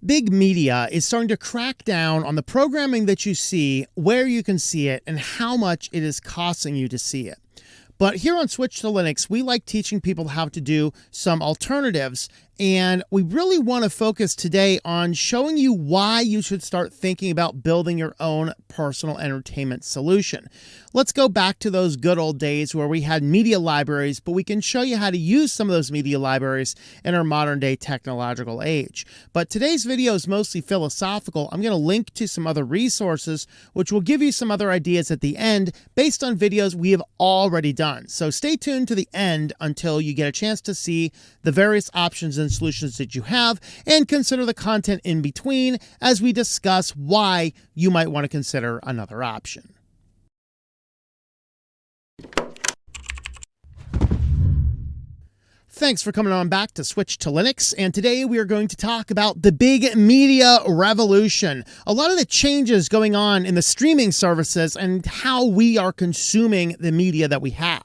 Big media is starting to crack down on the programming that you see, where you can see it, and how much it is costing you to see it. But here on Switch to Linux, we like teaching people how to do some alternatives, and we really want to focus today on showing you why you should start thinking about building your own personal entertainment solution. Let's go back to those good old days where we had media libraries, but we can show you how to use some of those media libraries in our modern day technological age. But today's video is mostly philosophical. I'm going to link to some other resources, which will give you some other ideas at the end based on videos we have already done. So stay tuned to the end until you get a chance to see the various options and solutions that you have, and consider the content in between as we discuss why you might want to consider another option. Thanks for coming on back to Switch to Linux, and today we are going to talk about the big media revolution. A lot of the changes going on in the streaming services and how we are consuming the media that we have.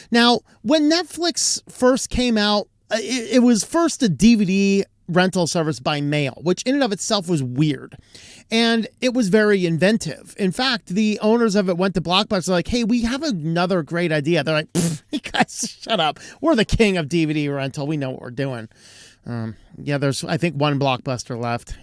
Now, when Netflix first came out, it was first a DVD rental service by mail, which in and of itself was weird. And it was very inventive. In fact, the owners of it went to Blockbuster like, hey, we have another great idea. They're like, you guys, shut up. We're the king of DVD rental. We know what we're doing. Yeah, there's, I think, one Blockbuster left.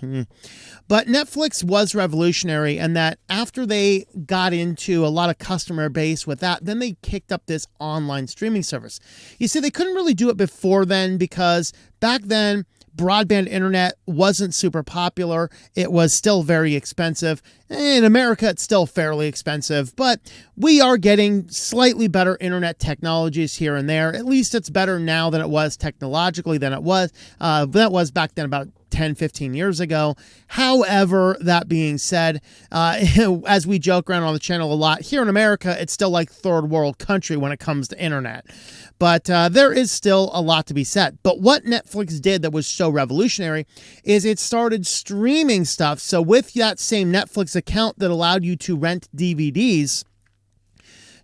But Netflix was revolutionary in that after they got into a lot of customer base with that, then they kicked up this online streaming service. You see, they couldn't really do it before then because back then, broadband internet wasn't super popular. It was still very expensive. In America, it's still fairly expensive, but we are getting slightly better internet technologies here and there. At least it's better now than it was technologically than it was back then about 10, 15 years ago. However, that being said, as we joke around on the channel a lot, here in America, it's still like third world country when it comes to internet. But there is still a lot to be said. But what Netflix did that was so revolutionary is it started streaming stuff. So with that same Netflix account that allowed you to rent DVDs,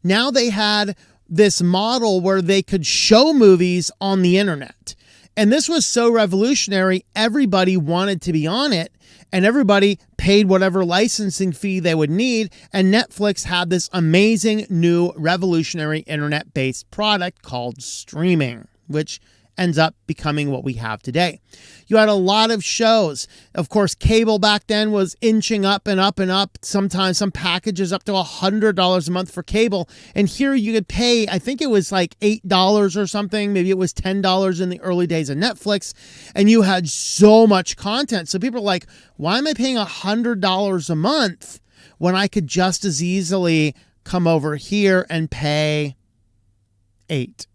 now they had this model where they could show movies on the internet. And this was so revolutionary, everybody wanted to be on it, and everybody paid whatever licensing fee they would need, and Netflix had this amazing new revolutionary internet-based product called streaming, which ends up becoming what we have today. You had a lot of shows. Of course, cable back then was inching up and up and up. Sometimes some packages up to $100 a month for cable. And here you could pay, I think it was like $8 or something. Maybe it was $10 in the early days of Netflix. And you had so much content. So people are like, why am I paying $100 a month when I could just as easily come over here and pay $8?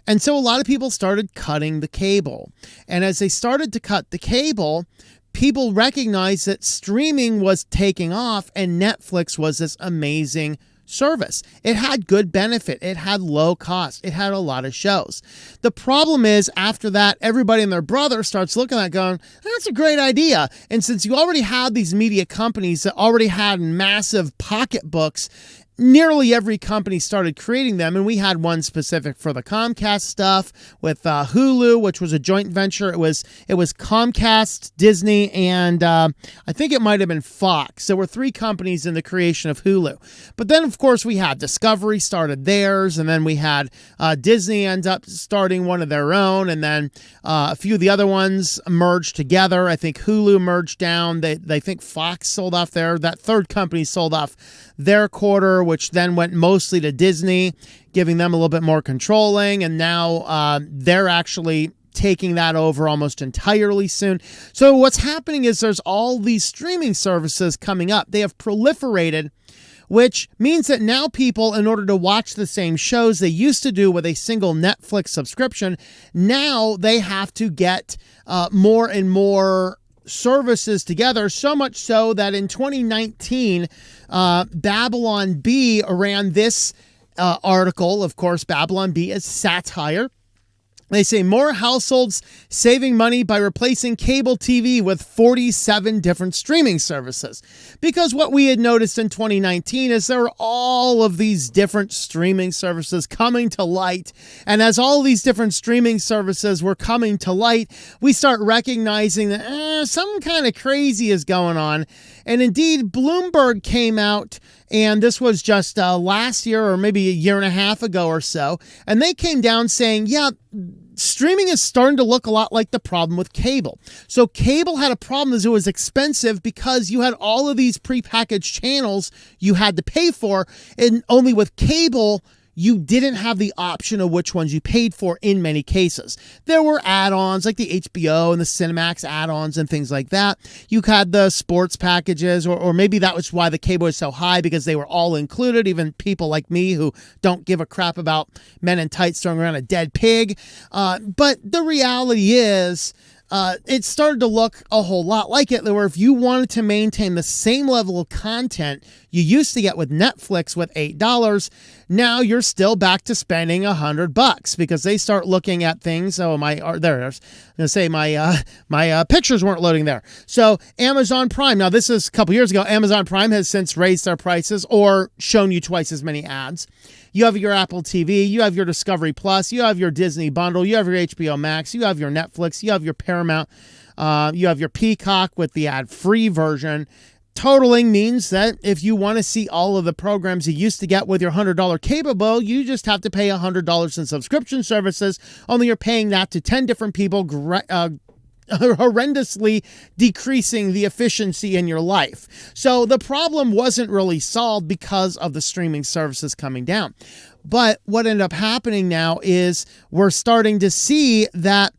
And so a lot of people started cutting the cable. And as they started to cut the cable, people recognized that streaming was taking off and Netflix was this amazing service. It had good benefit. It had low cost. It had a lot of shows. The problem is after that, everybody and their brother starts looking at it going, that's a great idea. And since you already had these media companies that already had massive pocketbooks, nearly every company started creating them, and we had one specific for the Comcast stuff with Hulu, which was a joint venture. It was Comcast, Disney, and I think it might have been Fox. There were three companies in the creation of Hulu. But then, of course, we had Discovery started theirs, and then we had Disney end up starting one of their own, and then a few of the other ones merged together. I think Hulu merged down. They think Fox sold off that third company sold off their quarter, which then went mostly to Disney, giving them a little bit more controlling. And now they're actually taking that over almost entirely soon. So what's happening is there's all these streaming services coming up. They have proliferated, which means that now people, in order to watch the same shows they used to do with a single Netflix subscription, now they have to get more and more services together, so much so that in 2019, Babylon Bee ran this article. Of course, Babylon Bee is satire. They say more households saving money by replacing cable TV with 47 different streaming services. Because what we had noticed in 2019 is there were all of these different streaming services coming to light. And as all these different streaming services were coming to light, we start recognizing that something kind of crazy is going on. And indeed, Bloomberg came out, and this was just last year or maybe a year and a half ago or so. And they came down saying, yeah, streaming is starting to look a lot like the problem with cable. So cable had a problem as it was expensive because you had all of these prepackaged channels you had to pay for, and only with cable, you didn't have the option of which ones you paid for in many cases. There were add-ons like the HBO and the Cinemax add-ons and things like that. You had the sports packages, or maybe that was why the cable was so high, because they were all included, even people like me who don't give a crap about men in tights throwing around a dead pig. But the reality is, it started to look a whole lot like it, where if you wanted to maintain the same level of content you used to get with Netflix with $8, now you're still back to spending $100 because they start looking at things. There it is. I'm going to say my pictures weren't loading there. So Amazon Prime. Now this is a couple years ago. Amazon Prime has since raised their prices or shown you twice as many ads. You have your Apple TV, you have your Discovery Plus, you have your Disney bundle, you have your HBO Max, you have your Netflix, you have your Paramount, you have your Peacock with the ad-free version. Totaling means that if you want to see all of the programs you used to get with your $100 cable bill, you just have to pay $100 in subscription services, only you're paying that to 10 different people, horrendously decreasing the efficiency in your life. So the problem wasn't really solved because of the streaming services coming down. But what ended up happening now is we're starting to see that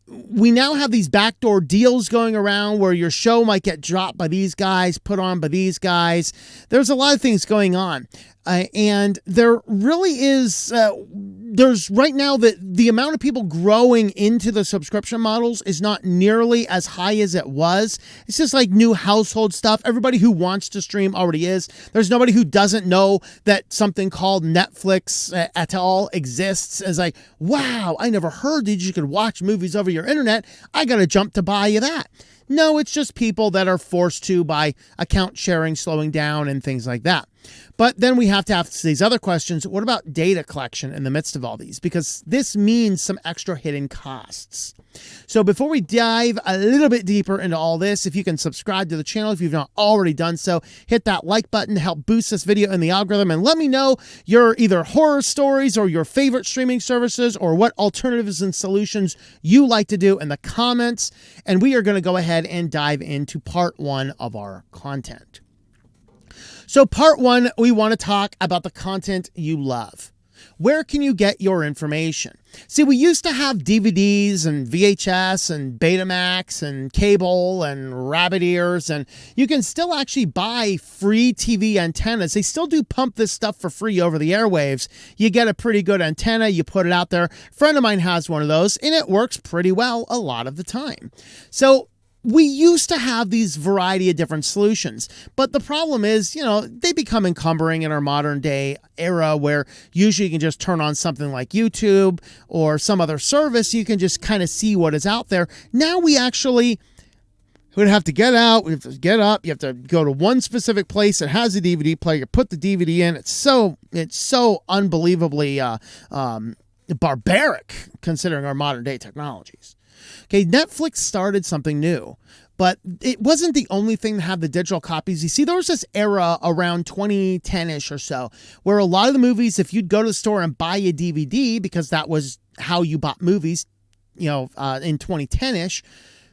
we now have these backdoor deals going around where your show might get dropped by these guys, put on by these guys. There's a lot of things going on. And there really is, there's right now the amount of people growing into the subscription models is not nearly as high as it was. It's just like new household stuff. Everybody who wants to stream already is. There's nobody who doesn't know that something called Netflix at all exists. It's like, wow, I never heard that you could watch movies over your internet. I got to jump to buy you that. No, it's just people that are forced to by account sharing slowing down and things like that. But then we have to ask these other questions. What about data collection in the midst of all these? Because this means some extra hidden costs. So before we dive a little bit deeper into all this, if you can subscribe to the channel, if you've not already done so, hit that like button to help boost this video in the algorithm, and let me know your either horror stories or your favorite streaming services or what alternatives and solutions you like to do in the comments. And we are going to go ahead and dive into part one of our content. So part one, we want to talk about the content you love. Where can you get your information? See, we used to have DVDs and VHS and Betamax and cable and rabbit ears, and you can still actually buy free TV antennas. They still do pump this stuff for free over the airwaves. You get a pretty good antenna, you put it out there. A friend of mine has one of those, and it works pretty well a lot of the time. So we used to have these variety of different solutions, but the problem is, they become encumbering in our modern day era where usually you can just turn on something like YouTube or some other service. You can just kind of see what is out there. Now we actually would have to get out. We have to get up. You have to go to one specific place that has a DVD player, put the DVD in. It's so unbelievably barbaric considering our modern day technologies. Okay, Netflix started something new, but it wasn't the only thing to have the digital copies. You see, there was this era around 2010-ish or so where a lot of the movies, if you'd go to the store and buy a DVD, because that was how you bought movies, in 2010-ish,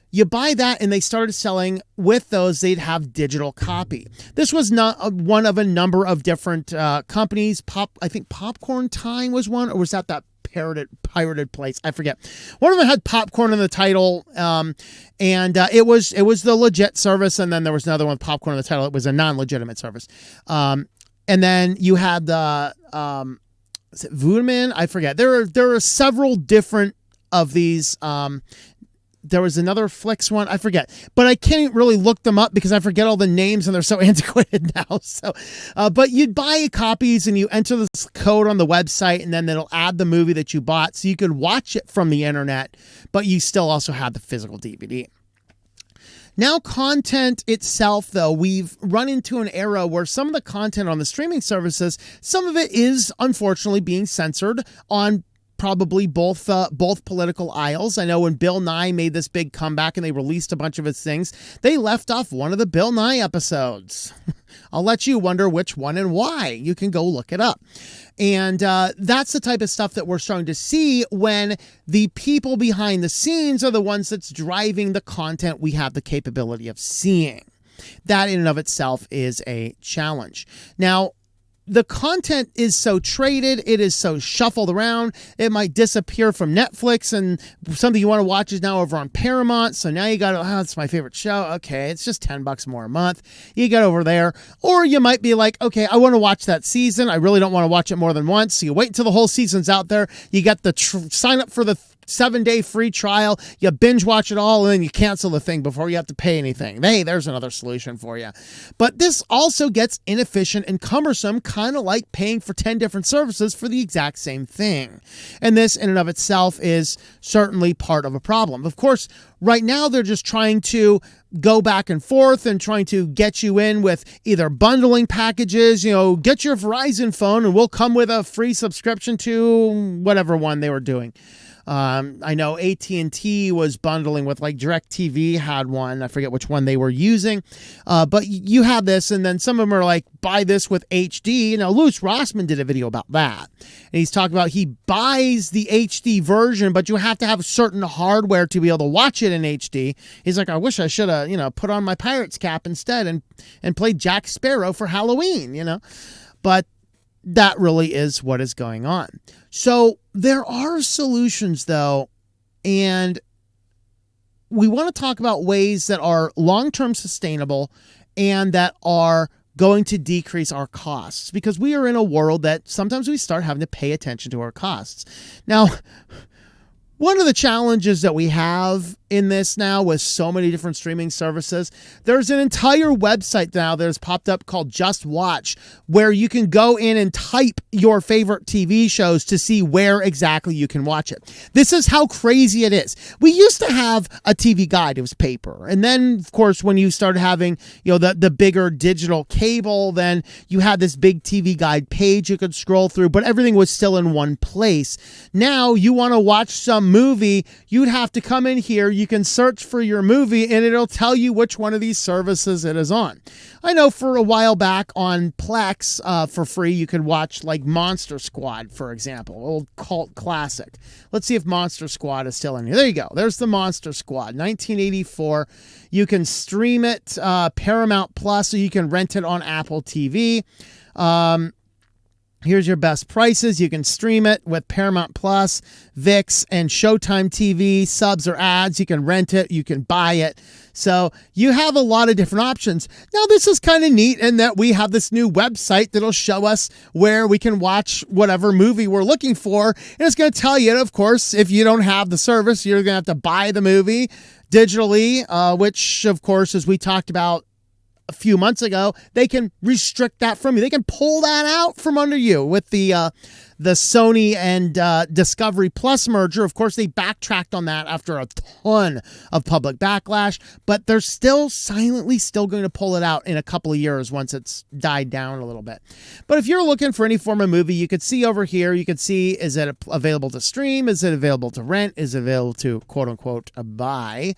you buy that and they started selling with those, they'd have digital copy. This was not one of a number of different companies. I think Popcorn Time was one, or was that pirated place? I forget. One of them had popcorn in the title, and it was the legit service, and then there was another one with popcorn in the title. It was a non-legitimate service. And then you had the is it Vuderman? I forget. There are several different of these there was another Flix one. I forget, but I can't really look them up because I forget all the names and they're so antiquated now. So, but you'd buy copies and you enter this code on the website, and then it'll add the movie that you bought so you could watch it from the internet, but you still also had the physical DVD. Now, content itself, though, we've run into an era where some of the content on the streaming services, some of it is unfortunately being censored on probably both political aisles. I know when Bill Nye made this big comeback and they released a bunch of his things, they left off one of the Bill Nye episodes. I'll let you wonder which one and why. You can go look it up. And that's the type of stuff that we're starting to see when the people behind the scenes are the ones that's driving the content we have the capability of seeing. That in and of itself is a challenge. Now, the content is so traded, it is so shuffled around, it might disappear from Netflix, and something you want to watch is now over on Paramount, so now you got to, oh, it's my favorite show, okay, it's just $10 more a month, you get over there. Or you might be like, okay, I want to watch that season, I really don't want to watch it more than once, so you wait until the whole season's out there, you get the sign up for the 7-day free trial, you binge watch it all, and then you cancel the thing before you have to pay anything. Hey, there's another solution for you. But this also gets inefficient and cumbersome, kind of like paying for 10 different services for the exact same thing. And this in and of itself is certainly part of a problem. Of course, right now they're just trying to go back and forth and trying to get you in with either bundling packages, you know, get your Verizon phone and we'll come with a free subscription to whatever one they were doing. I know AT&T was bundling with, like, DirecTV had one. I forget which one they were using. But you have this, and then some of them are like, buy this with HD. You know, Louis Rossmann did a video about that. And he's talking about he buys the HD version, but you have to have certain hardware to be able to watch it in HD. He's like, I wish I should have, you know, put on my Pirates cap instead and played Jack Sparrow for Halloween, you know. But that really is what is going on. So there are solutions, though, and we want to talk about ways that are long-term sustainable and that are going to decrease our costs, because we are in a world that sometimes we start having to pay attention to our costs. Now, one of the challenges that we have in this now with so many different streaming services, there's an entire website now that has popped up called Just Watch, where you can go in and type your favorite TV shows to see where exactly you can watch it. This is how crazy it is. We used to have a TV guide. It was paper. And then, of course, when you started having, you know, the bigger digital cable, then you had this big TV guide page you could scroll through, but everything was still in one place. Now, you want to watch some movie, you'd have to come in here. You can search for your movie and it'll tell you which one of these services it is on. I know for a while back on Plex for free, you could watch like Monster Squad, for example, old cult classic. Let's see if Monster Squad is still in here. There you go. There's the Monster Squad, 1984. You can stream it Paramount Plus, so you can rent it on Apple TV. Here's your best prices. You can stream it with Paramount Plus, ViX, and Showtime TV. Subs or ads, you can rent it, you can buy it. So you have a lot of different options. Now, this is kind of neat in that we have this new website that'll show us where we can watch whatever movie we're looking for. And it's going to tell you, of course, if you don't have the service, you're going to have to buy the movie digitally, which, of course, as we talked about a few months ago, they can restrict that from you. They can pull that out from under you with the Sony and Discovery Plus merger. Of course, they backtracked on that after a ton of public backlash, but they're still silently going to pull it out in a couple of years once it's died down a little bit. But if you're looking for any form of movie, you could see over here, you could see, is it available to stream? Is it available to rent? Is it available to quote unquote buy?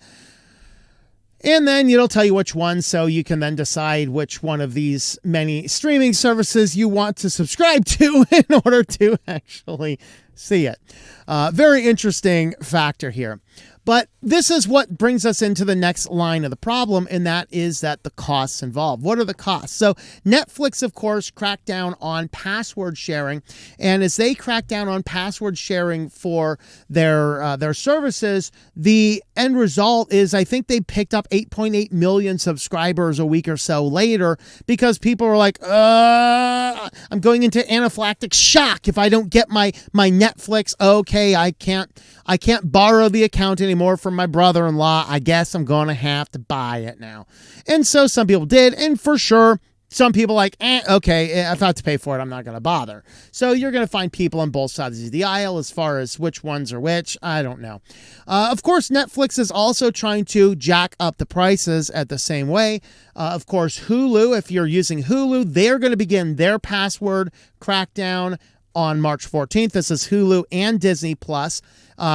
And then it'll tell you which one, so you can then decide which one of these many streaming services you want to subscribe to in order to actually see it. Very interesting factor here. But this is what brings us into the next line of the problem, and that is that the costs involved. What are the costs? So Netflix, of course, cracked down on password sharing, and as they crack down on password sharing for their services, the end result is I think they picked up 8.8 million subscribers a week or so later because people were like, I'm going into anaphylactic shock if I don't get my Netflix. Okay, I can't borrow the account anymore. anymore from my brother-in-law. I guess I'm going to have to buy it now. And so some people did, and for sure, some people like, okay, if I have to pay for it, I'm not going to bother. So you're going to find people on both sides of the aisle as far as which ones are which. I don't know. Of course, Netflix is also trying to jack up the prices at the same way. Of course, Hulu, if you're using Hulu, they're going to begin their password crackdown on March 14th. This is Hulu and Disney Plus.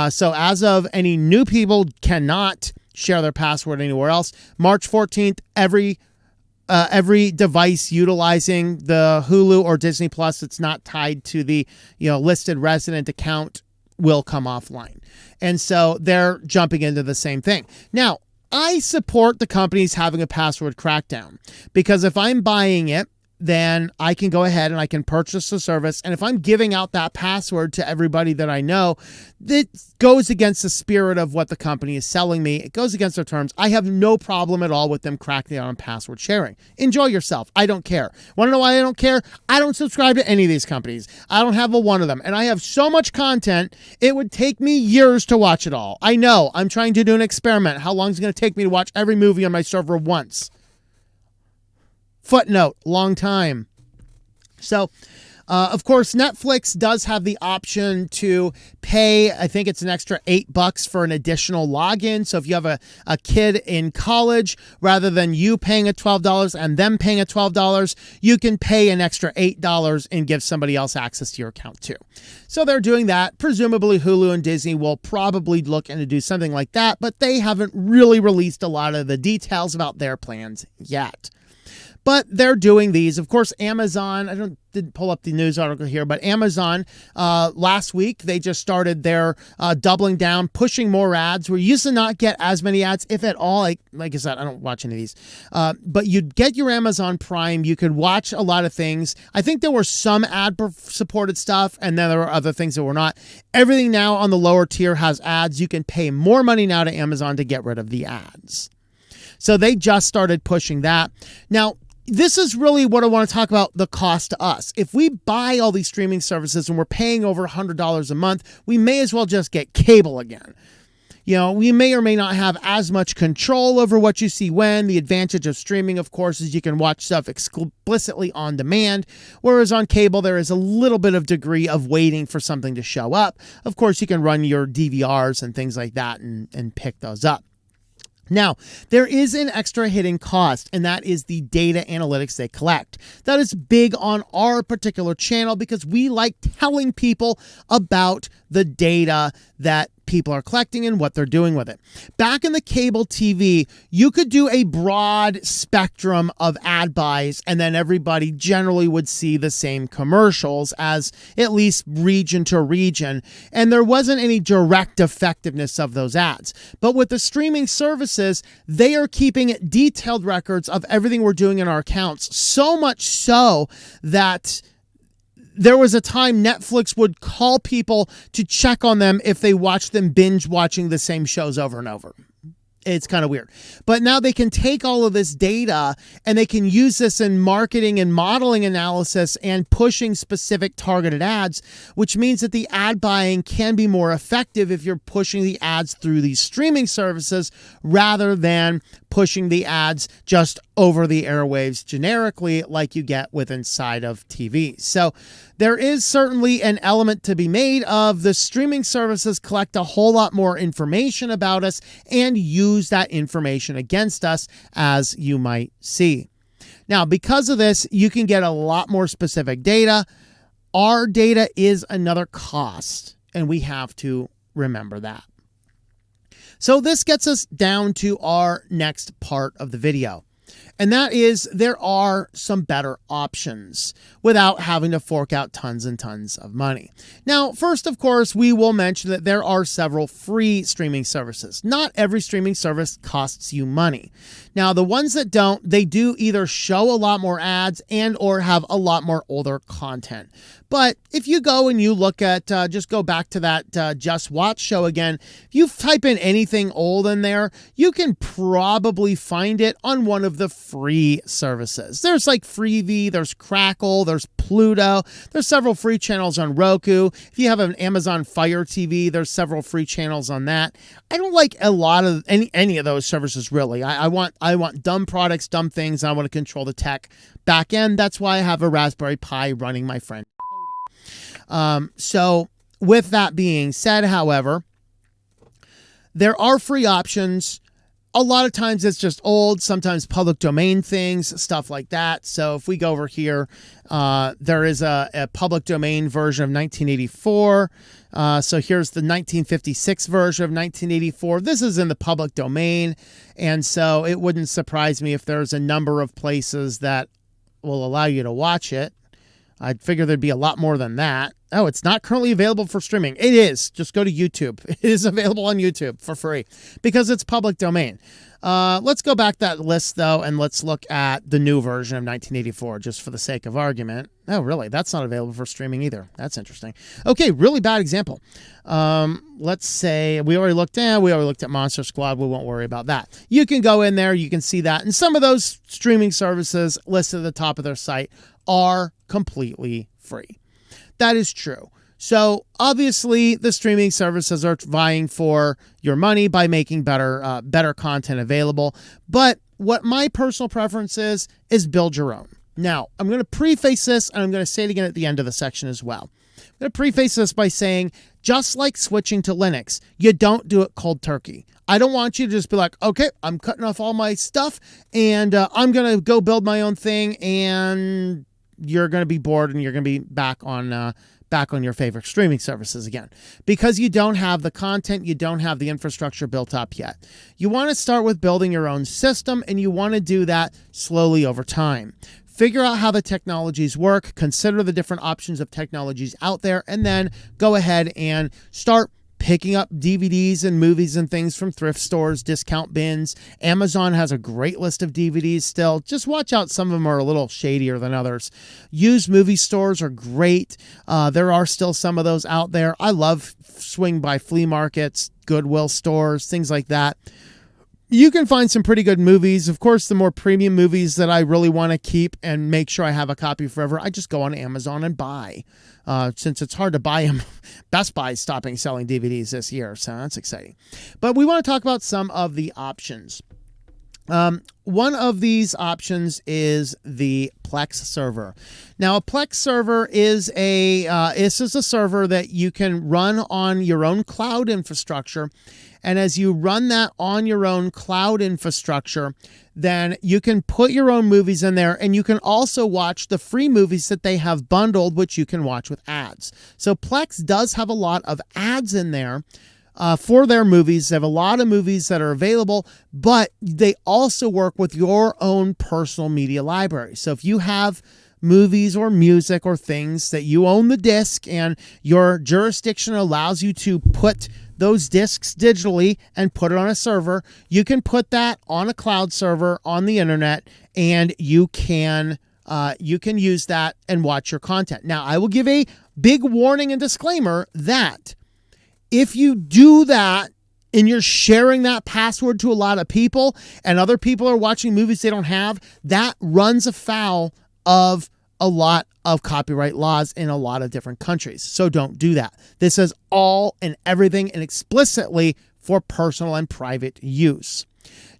So as of any new people cannot share their password anywhere else. March 14th, every device utilizing the Hulu or Disney Plus that's not tied to the listed resident account will come offline. And so they're jumping into the same thing. Now, I support the companies having a password crackdown because if I'm buying it, then I can go ahead and I can purchase the service. And if I'm giving out that password to everybody that I know, that goes against the spirit of what the company is selling me. It goes against their terms. I have no problem at all with them cracking down on password sharing. Enjoy yourself. I don't care. Want to know why I don't care? I don't subscribe to any of these companies. I don't have one of them. And I have so much content, it would take me years to watch it all. I know. I'm trying to do an experiment. How long is it going to take me to watch every movie on my server once? Footnote, long time. So, of course, Netflix does have the option to pay, I think it's an extra $8 for an additional login. So if you have a kid in college, rather than you paying a $12 and them paying a $12, you can pay an extra $8 and give somebody else access to your account too. So they're doing that. Presumably Hulu and Disney will probably look into do something like that, but they haven't really released a lot of the details about their plans yet. But they're doing these. Of course, Amazon, didn't pull up the news article here, but Amazon, last week, they just started their doubling down, pushing more ads. We used to not get as many ads, if at all. Like I said, I don't watch any of these. But you'd get your Amazon Prime. You could watch a lot of things. I think there were some ad-supported stuff, and then there were other things that were not. Everything now on the lower tier has ads. You can pay more money now to Amazon to get rid of the ads. So they just started pushing that. Now, this is really what I want to talk about, the cost to us. If we buy all these streaming services and we're paying over $100 a month, we may as well just get cable again. We may or may not have as much control over what you see when. The advantage of streaming, of course, is you can watch stuff explicitly on demand, whereas on cable, there is a little bit of degree of waiting for something to show up. Of course, you can run your DVRs and things like that and pick those up. Now, there is an extra hidden cost, and that is the data analytics they collect. That is big on our particular channel because we like telling people about the data that people are collecting and what they're doing with it. Back in the cable TV, you could do a broad spectrum of ad buys, and then everybody generally would see the same commercials as at least region to region, and there wasn't any direct effectiveness of those ads. But with the streaming services, they are keeping detailed records of everything we're doing in our accounts, so much so that there was a time Netflix would call people to check on them if they watched them binge watching the same shows over and over. It's kind of weird. But now they can take all of this data and they can use this in marketing and modeling analysis and pushing specific targeted ads, which means that the ad buying can be more effective if you're pushing the ads through these streaming services rather than pushing the ads just over the airwaves generically like you get with inside of TV. So there is certainly an element to be made of the streaming services collect a whole lot more information about us and use that information against us, as you might see. Now, because of this, you can get a lot more specific data. Our data is another cost, and we have to remember that. So this gets us down to our next part of the video. And that is, there are some better options without having to fork out tons and tons of money. Now, first, of course, we will mention that there are several free streaming services. Not every streaming service costs you money. Now, the ones that don't, they do either show a lot more ads and or have a lot more older content. But if you go and you look at, just go back to that Just Watch show again, if you type in anything old in there, you can probably find it on one of the free services. There's like Freevee, there's Crackle, there's Pluto, there's several free channels on Roku. If you have an Amazon Fire TV, there's several free channels on that. I don't like a lot of any of those services, really. I want dumb products, dumb things, and I want to control the tech back end. That's why I have a Raspberry Pi running my friend. So with that being said, however, there are free options. A lot of times it's just old, sometimes public domain things, stuff like that. So if we go over here, there is a public domain version of 1984. So here's the 1956 version of 1984. This is in the public domain. And so it wouldn't surprise me if there's a number of places that will allow you to watch it. I'd figure there'd be a lot more than that. Oh, it's not currently available for streaming. It is. Just go to YouTube. It is available on YouTube for free because it's public domain. Let's go back that list, though, and let's look at the new version of 1984, just for the sake of argument. Oh, really? That's not available for streaming either. That's interesting. Okay, really bad example. Let's say we already looked at Monster Squad. We won't worry about that. You can go in there. You can see that. And some of those streaming services listed at the top of their site are completely free. That is true. So obviously the streaming services are vying for your money by making better content available. But what my personal preference is build your own. Now, I'm going to preface this, and I'm going to say it again at the end of the section as well. I'm going to preface this by saying, just like switching to Linux, you don't do it cold turkey. I don't want you to just be like, okay, I'm cutting off all my stuff, and I'm going to go build my own thing, and you're going to be bored, and you're going to be back on your favorite streaming services again, because you don't have the content, you don't have the infrastructure built up yet. You want to start with building your own system, and you want to do that slowly over time. Figure out how the technologies work, consider the different options of technologies out there, and then go ahead and start picking up DVDs and movies and things from thrift stores, discount bins. Amazon has a great list of DVDs still. Just watch out. Some of them are a little shadier than others. Used movie stores are great. There are still some of those out there. I love swing by flea markets, Goodwill stores, things like that. You can find some pretty good movies. Of course, the more premium movies that I really want to keep and make sure I have a copy forever, I just go on Amazon and buy. Since it's hard to buy them, Best Buy is stopping selling DVDs this year, so that's exciting. But we want to talk about some of the options. One of these options is the Plex server. Now, a Plex server is a server that you can run on your own cloud infrastructure. And as you run that on your own cloud infrastructure, then you can put your own movies in there, and you can also watch the free movies that they have bundled, which you can watch with ads. So Plex does have a lot of ads in there for their movies. They have a lot of movies that are available, but they also work with your own personal media library. So if you have movies or music or things that you own the disc and your jurisdiction allows you to put those discs digitally and put it on a server, you can put that on a cloud server on the internet, and you can use that and watch your content. Now, I will give a big warning and disclaimer that if you do that and you're sharing that password to a lot of people and other people are watching movies they don't have, that runs afoul of a lot of copyright laws in a lot of different countries. So don't do that. This is all and everything and explicitly for personal and private use.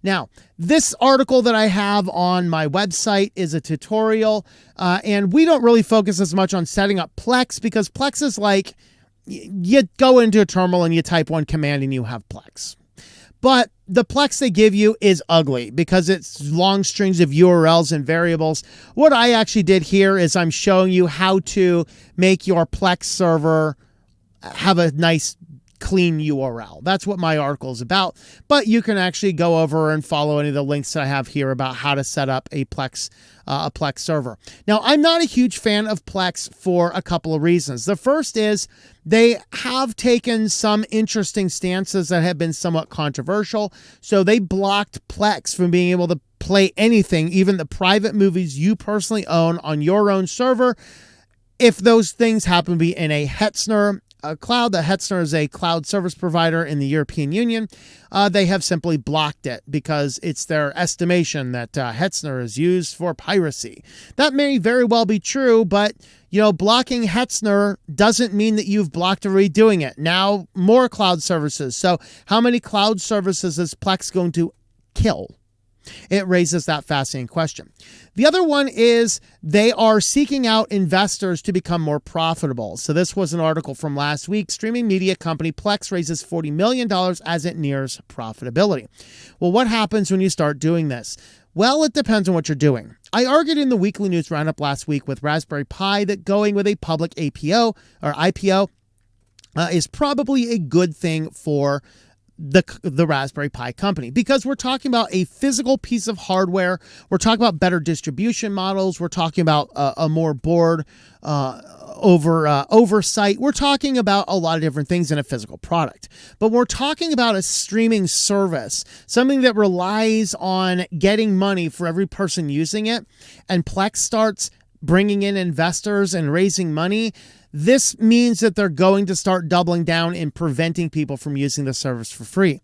Now, this article that I have on my website is a tutorial, and we don't really focus as much on setting up Plex, because Plex is like, you go into a terminal and you type one command and you have Plex. But the Plex they give you is ugly because it's long strings of URLs and variables. What I actually did here is I'm showing you how to make your Plex server have a nice clean URL. That's what my article is about. But you can actually go over and follow any of the links that I have here about how to set up a Plex server. Now, I'm not a huge fan of Plex for a couple of reasons. The first is they have taken some interesting stances that have been somewhat controversial. So they blocked Plex from being able to play anything, even the private movies you personally own on your own server. If those things happen to be in a Hetzner cloud, the Hetzner is a cloud service provider in the European Union. They have simply blocked it because it's their estimation that Hetzner is used for piracy. That may very well be true, but blocking Hetzner doesn't mean that you've blocked everybody doing it. Now, more cloud services. So how many cloud services is Plex going to kill? It raises that fascinating question. The other one is they are seeking out investors to become more profitable. So this was an article from last week. Streaming media company Plex raises $40 million as it nears profitability. Well, what happens when you start doing this? Well, it depends on what you're doing. I argued in the weekly news roundup last week with Raspberry Pi that going with a public IPO is probably a good thing for the Raspberry Pi company, because we're talking about a physical piece of hardware. We're talking about better distribution models. We're talking about a more board oversight. We're talking about a lot of different things in a physical product. But we're talking about a streaming service, something that relies on getting money for every person using it, and Plex starts bringing in investors and raising money. This means that they're going to start doubling down in preventing people from using the service for free.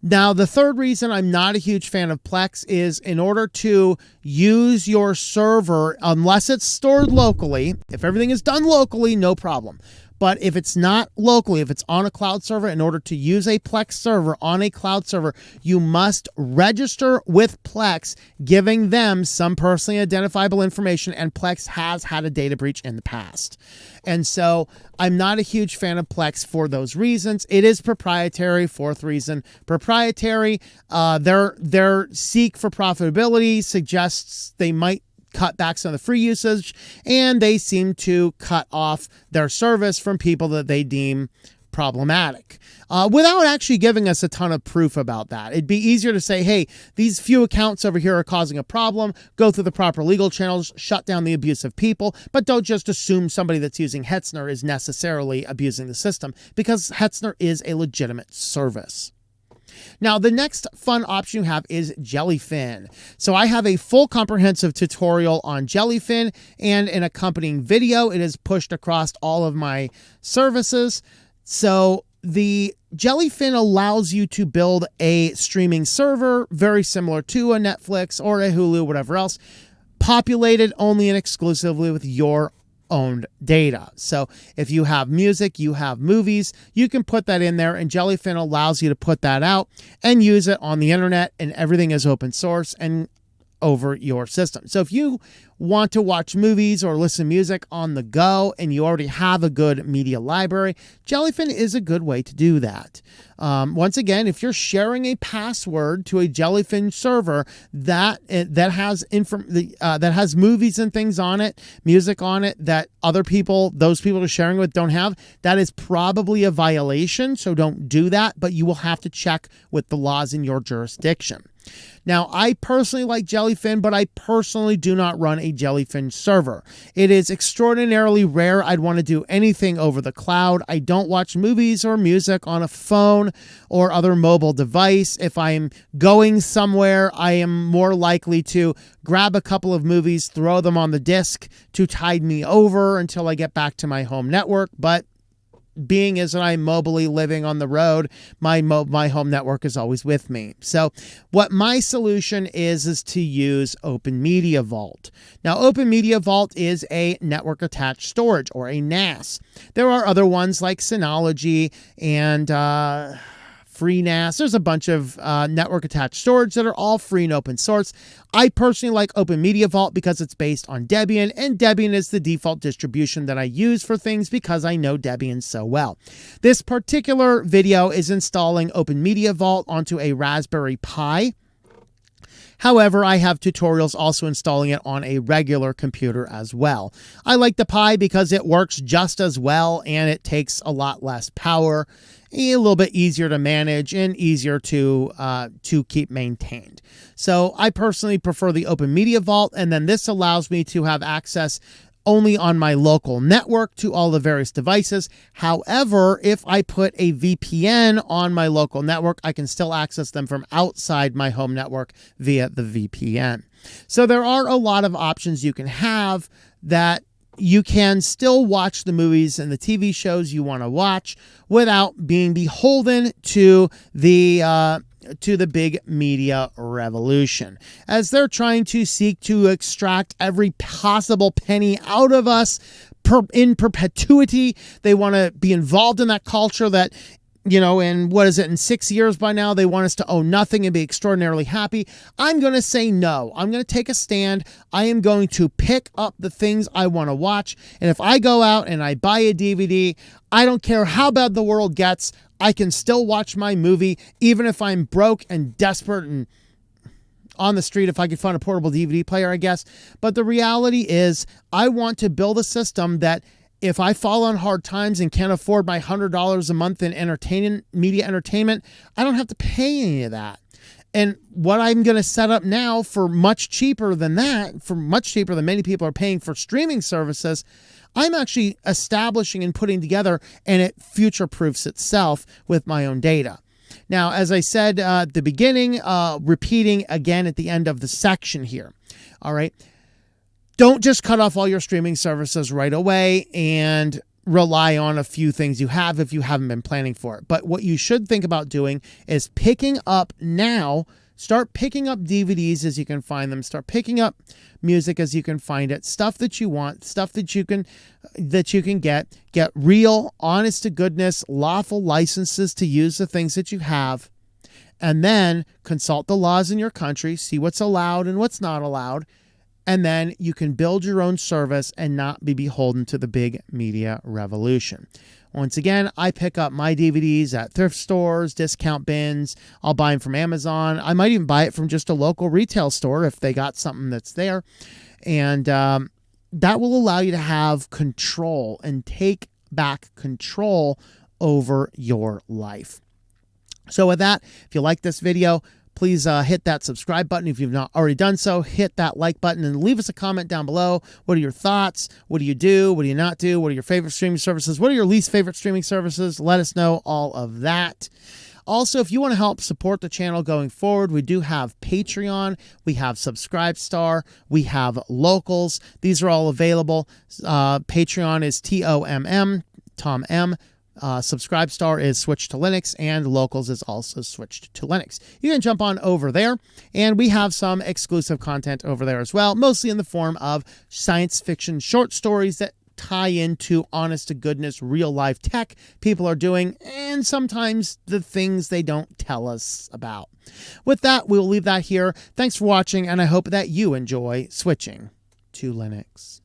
Now, the third reason I'm not a huge fan of Plex is in order to use your server, unless it's stored locally, if everything is done locally, no problem. But if it's not locally, if it's on a cloud server, in order to use a Plex server on a cloud server, you must register with Plex, giving them some personally identifiable information, and Plex has had a data breach in the past. And so I'm not a huge fan of Plex for those reasons. It is proprietary. Fourth reason, proprietary. Their seek for profitability suggests they might cut back some of the free usage, and they seem to cut off their service from people that they deem problematic without actually giving us a ton of proof about that. It'd be easier to say, hey, these few accounts over here are causing a problem, go through the proper legal channels, shut down the abusive people, but don't just assume somebody that's using Hetzner is necessarily abusing the system, because Hetzner is a legitimate service. Now, the next fun option you have is Jellyfin. So I have a full comprehensive tutorial on Jellyfin and an accompanying video. It is pushed across all of my services. So the Jellyfin allows you to build a streaming server very similar to a Netflix or a Hulu, whatever else, populated only and exclusively with your owned data. So if you have music, you have movies, you can put that in there, and Jellyfin allows you to put that out and use it on the internet, and everything is open source and over your system. So if you want to watch movies or listen to music on the go and you already have a good media library, Jellyfin is a good way to do that. Once again, if you're sharing a password to a Jellyfin server that has movies and things on it, music on it that those people are sharing with don't have, that is probably a violation. So don't do that, but you will have to check with the laws in your jurisdiction. Now, I personally like Jellyfin, but I personally do not run a Jellyfin server. It is extraordinarily rare I'd want to do anything over the cloud. I don't watch movies or music on a phone or other mobile device. If I'm going somewhere, I am more likely to grab a couple of movies, throw them on the disk to tide me over until I get back to my home network. But being as I'm mobily living on the road, my home network is always with me. So what my solution is to use OpenMediaVault. Now, OpenMediaVault is a network attached storage, or a NAS. There are other ones like Synology and FreeNAS. There's a bunch of network attached storage that are all free and open source. I personally like OpenMediaVault because it's based on Debian, and Debian is the default distribution that I use for things because I know Debian so well. This particular video is installing OpenMediaVault onto a Raspberry Pi. However, I have tutorials also installing it on a regular computer as well. I like the Pi because it works just as well and it takes a lot less power, a little bit easier to manage and easier to keep maintained. So I personally prefer the OpenMediaVault, and then this allows me to have access only on my local network to all the various devices. However, if I put a VPN on my local network, I can still access them from outside my home network via the VPN. So there are a lot of options you can have that you can still watch the movies and the TV shows you want to watch without being beholden to the big media revolution, as they're trying to seek to extract every possible penny out of us in perpetuity. They want to be involved in that culture that, in what is it, in 6 years by now, they want us to own nothing and be extraordinarily happy. I'm going to say no. I'm going to take a stand. I am going to pick up the things I want to watch. And if I go out and I buy a DVD, I don't care how bad the world gets, I can still watch my movie, even if I'm broke and desperate and on the street, if I could find a portable DVD player, I guess. But the reality is, I want to build a system that if I fall on hard times and can't afford my $100 a month in media entertainment, I don't have to pay any of that. And what I'm going to set up now for much cheaper than that, for much cheaper than many people are paying for streaming services, I'm actually establishing and putting together, and it future-proofs itself with my own data. Now, as I said at the beginning, repeating again at the end of the section here, all right? Don't just cut off all your streaming services right away and rely on a few things you have if you haven't been planning for it. But what you should think about doing is picking up now. Start picking up DVDs as you can find them. Start picking up music as you can find it. Stuff that you want, stuff that you can get real, honest to goodness, lawful licenses to use the things that you have. And then consult the laws in your country, see what's allowed and what's not allowed. And then you can build your own service and not be beholden to the big media revolution. Once again, I pick up my DVDs at thrift stores, discount bins. I'll buy them from Amazon. I might even buy it from just a local retail store if they got something that's there. And that will allow you to have control and take back control over your life. So with that, if you like this video, please hit that subscribe button. If you've not already done so, hit that like button and leave us a comment down below. What are your thoughts? What do you do? What do you not do? What are your favorite streaming services? What are your least favorite streaming services? Let us know all of that. Also, if you want to help support the channel going forward, we do have Patreon, we have Subscribestar, we have Locals. These are all available. Patreon is TOMM, Tom M. Subscribestar is Switched to Linux, and Locals is also Switched to Linux. You can jump on over there, and we have some exclusive content over there as well, mostly in the form of science fiction short stories that tie into honest to goodness real life tech people are doing, and sometimes the things they don't tell us about. With that, we'll leave that here. Thanks for watching, and I hope that you enjoy switching to Linux.